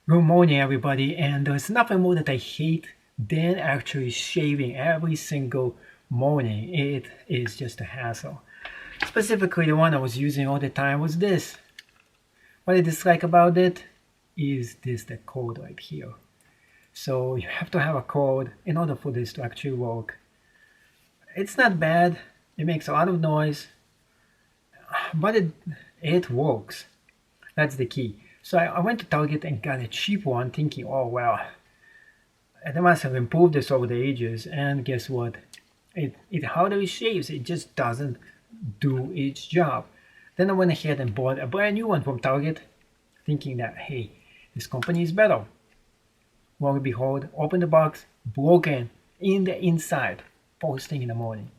Good morning, everybody, and there's nothing more that I hate than actually shaving every single morning. It is just a hassle. Specifically, the one I was using all the time was this. What I dislike about it is this the code right here. So you have to have a code in order for this to actually work. It's not bad. It makes a lot of noise, but it works. That's the key. So I went to Target and got a cheap one, thinking, oh well, they must have improved this over the ages. And guess what? It hardly shaves. It just doesn't do its job. Then I went ahead and bought a brand new one from Target, thinking that hey, this company is better. Lo and behold, open the box, broken in the inside, first thing in the morning.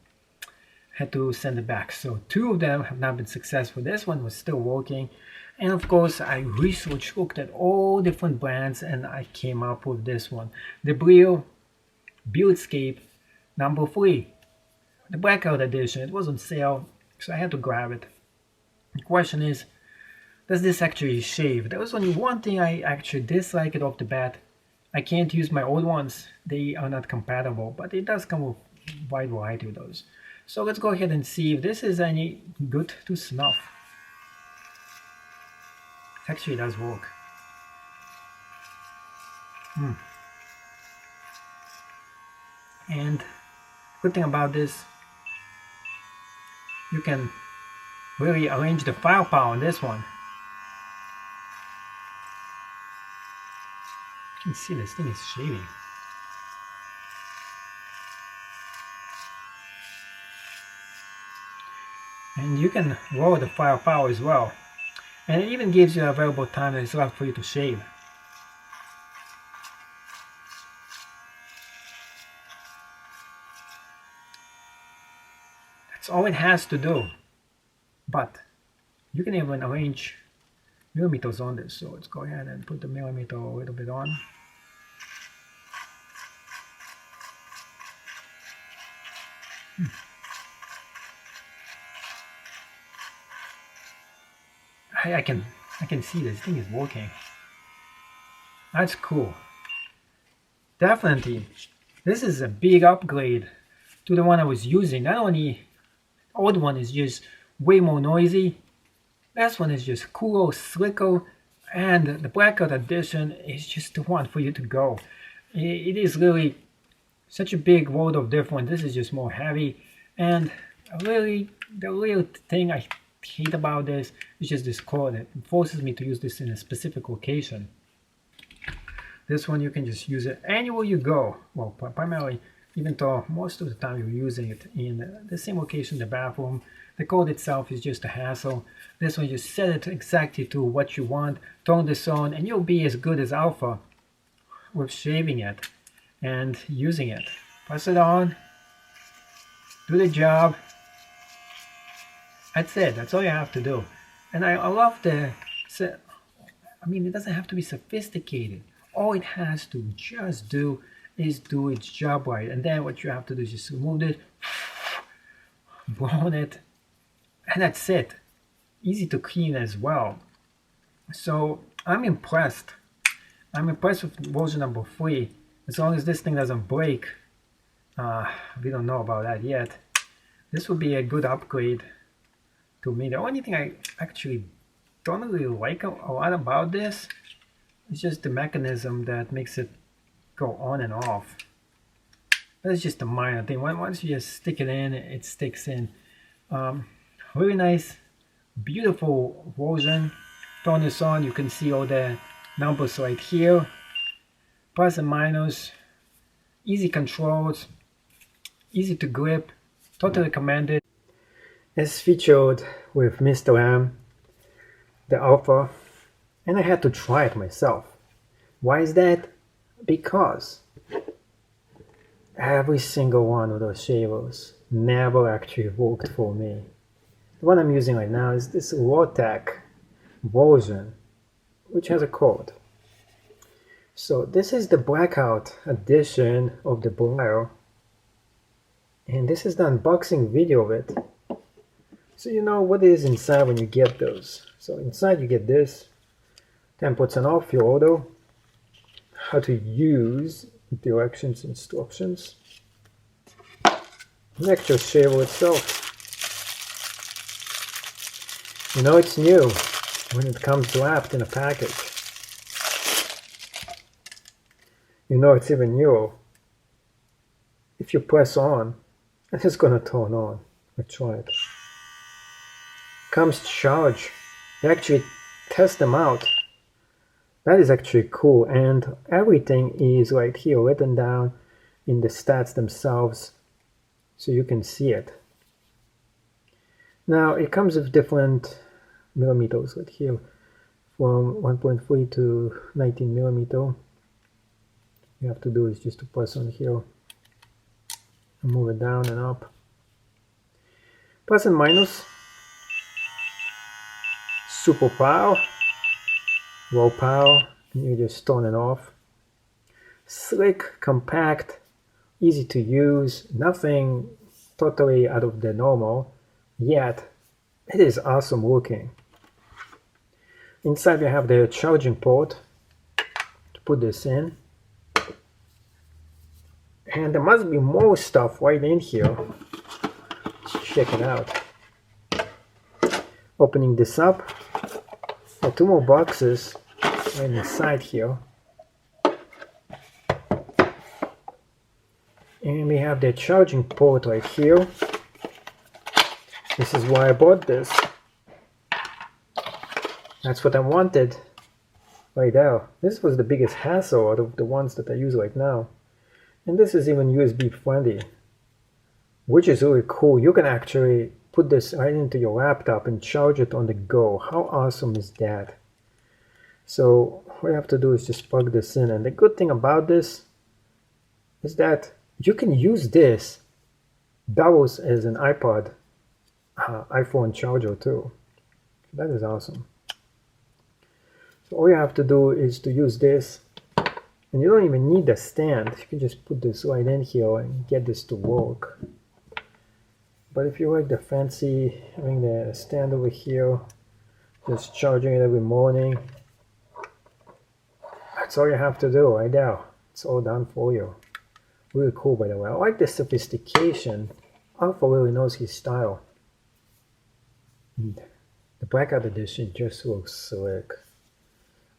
Had to send it back. So two of them have not been successful. This one was still working. And of course, I researched, looked at all different brands, and I came up with this one. The Brio Beardscape number 3. The Blackout edition. It was on sale, so I had to grab it. The question is, does this actually shave? There was only one thing I actually dislike it off the bat. I can't use my old ones. They are not compatible, but it does come with a wide variety of those. So let's go ahead and see if this is any good to snuff. It actually does work. And good thing about this, you can really arrange the firepower on this one. You can see this thing is shaving. And you can lower the firepower as well. And it even gives you available time that is left for you to shave. That's all it has to do. But you can even arrange millimeters on this. So let's go ahead and put the millimeter a little bit on. I can see this thing is working. That's cool. Definitely, this is a big upgrade to the one I was using. Not only old one is just way more noisy, this one is just cooler, slicker, and the Blackout edition is just the one for you to go. It is really such a big world of difference. This is just more heavy, and really the real thing I hate about this is just this cord. It forces me to use this in a specific location. This one you can just use it anywhere you go. Well, primarily, even though most of the time you're using it in the same location, the bathroom. The code itself is just a hassle. This one, you set it exactly to what you want, turn this on, and you'll be as good as alpha with shaving it and using it. Press it on, do the job. That's it. That's all you have to do. And I love I mean, it doesn't have to be sophisticated. All it has to just do is do its job right. And then what you have to do is just remove it, blow it, and that's it. Easy to clean as well. So I'm impressed. I'm impressed with version number 3. As long as this thing doesn't break, we don't know about that yet. This will be a good upgrade to me. The only thing I actually don't really like a lot about this is just the mechanism that makes it go on and off. That's just a minor thing. Once you just stick it in, it sticks in. Really nice, beautiful version. Turn this on, you can see all the numbers right here. Plus and minus, easy controls, easy to grip, totally recommended. As featured with Mr. M, the Alpha, and I had to try it myself. Why is that? Because every single one of those shavers never actually worked for me. The one I'm using right now is this low-tech version, which has a code. So this is the Blackout edition of the Brio, and this is the unboxing video of it. So you know what is inside when you get those. So inside you get this, then puts an off your order, how to use directions instructions. The actual shaver itself. You know it's new when it comes wrapped in a package. You know it's even newer if you press on, and it's gonna turn on. Let's try it. Comes charged. You actually test them out. That is actually cool, and everything is right here written down in the stats themselves, so you can see it. Now it comes with different millimeters right here, from 1.3 to 19 millimeter. You have to do is just to press on here and move it down and up. Plus and minus. Super power, low power, and you just turn it off. Slick, compact, easy to use, nothing totally out of the normal, yet it is awesome looking. Inside we have the charging port to put this in. And there must be more stuff right in here. Let's check it out. Opening this up. There are two more boxes right inside here. And we have the charging port right here. This is why I bought this. That's what I wanted right there. This was the biggest hassle out of the ones that I use right now. And this is even USB friendly, which is really cool. You can actually put this right into your laptop and charge it on the go. How awesome is that? So what you have to do is just plug this in. And the good thing about this is that you can use this doubles as an iPhone charger too. That is awesome. So all you have to do is to use this, and you don't even need a stand. You can just put this right in here and get this to work. But if you like the fancy, having the stand over here, just charging it every morning, that's all you have to do right there. It's all done for you. Really cool, by the way. I like the sophistication. Alpha really knows his style. And the Blackout edition just looks slick.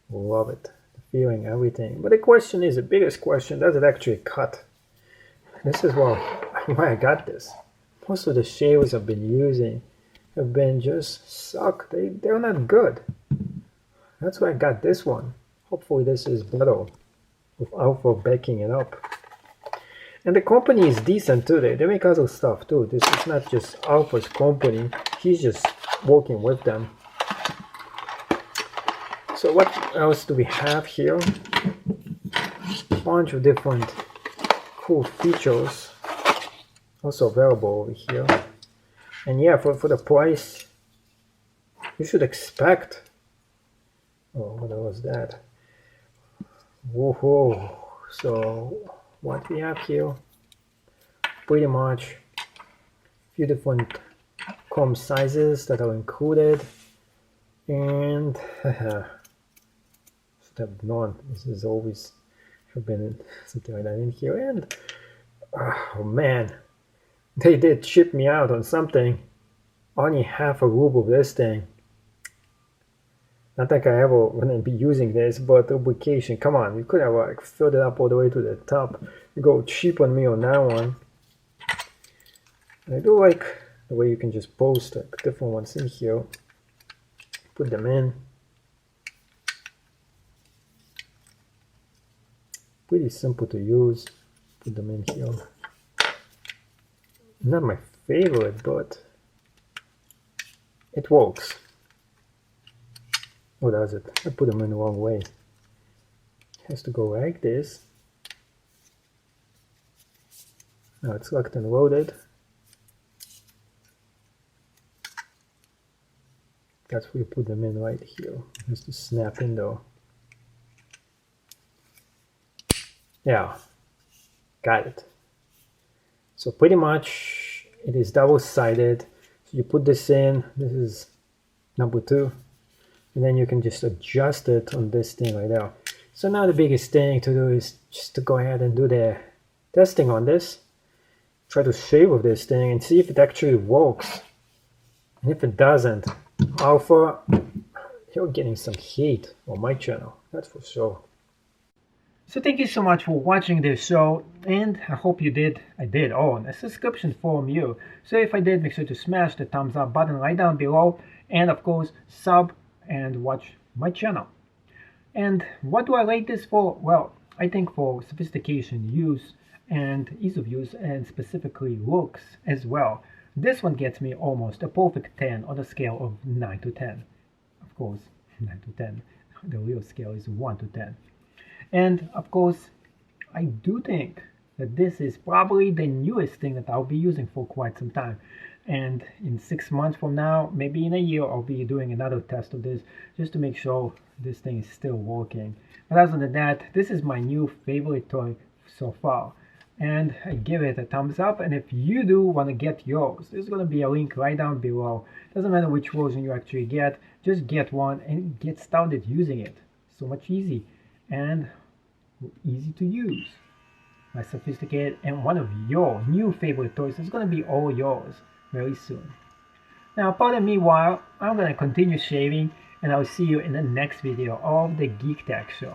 Love it. The feeling, everything. But the question is, the biggest question, does it actually cut? This is why I got this. Most of the shavers I've been using have been just suck. They're not good. That's why I got this one. Hopefully this is better with Alpha backing it up. And the company is decent too. They make other stuff too. This is not just Alpha's company. He's just working with them. So what else do we have here? A bunch of different cool features also available over here. And yeah, for the price, you should expect. Oh, what was that? Whoa! So what we have here, pretty much a few different comb sizes that are included, and should have known this is always have been something like that in here. And oh man, they did ship me out on something, only half a ruble of this thing. Not like I ever wouldn't be using this, but lubrication, come on, you could have like filled it up all the way to the top. You go cheap on me on that one. And I do like the way you can just post like different ones in here, put them in. Pretty simple to use, put them in here. Not my favorite, but it works. Or does it? I put them in the wrong way. It has to go like this. Now it's locked and loaded. That's where you put them in right here. It has to snap in though. Yeah, got it. So pretty much it is double-sided. So you put this in, this is number 2. And then you can just adjust it on this thing right there. So now the biggest thing to do is just to go ahead and do the testing on this. Try to shave with this thing and see if it actually works. And if it doesn't, Alpha, you're getting some hate on my channel, that's for sure. So thank you so much for watching this show, and I hope you did. I did own a subscription from you. So if I did, make sure to smash the thumbs up button right down below, and of course sub and watch my channel. And what do I rate this for? Well, I think for sophistication, use, and ease of use, and specifically looks as well. This one gets me almost a perfect 10 on a scale of 9 to 10. Of course, 9 to 10. The real scale is 1 to 10. And of course, I do think that this is probably the newest thing that I'll be using for quite some time. And in 6 months from now, maybe in a year, I'll be doing another test of this just to make sure this thing is still working. But other than that, this is my new favorite toy so far. And I give it a thumbs up. And if you do want to get yours, there's going to be a link right down below. Doesn't matter which version you actually get, just get one and get started using it. So much easy and easy to use. My sophisticated and one of your new favorite toys is going to be all yours very soon. Now, pardon me while I'm going to continue shaving, and I'll see you in the next video of the Geek Tech Show.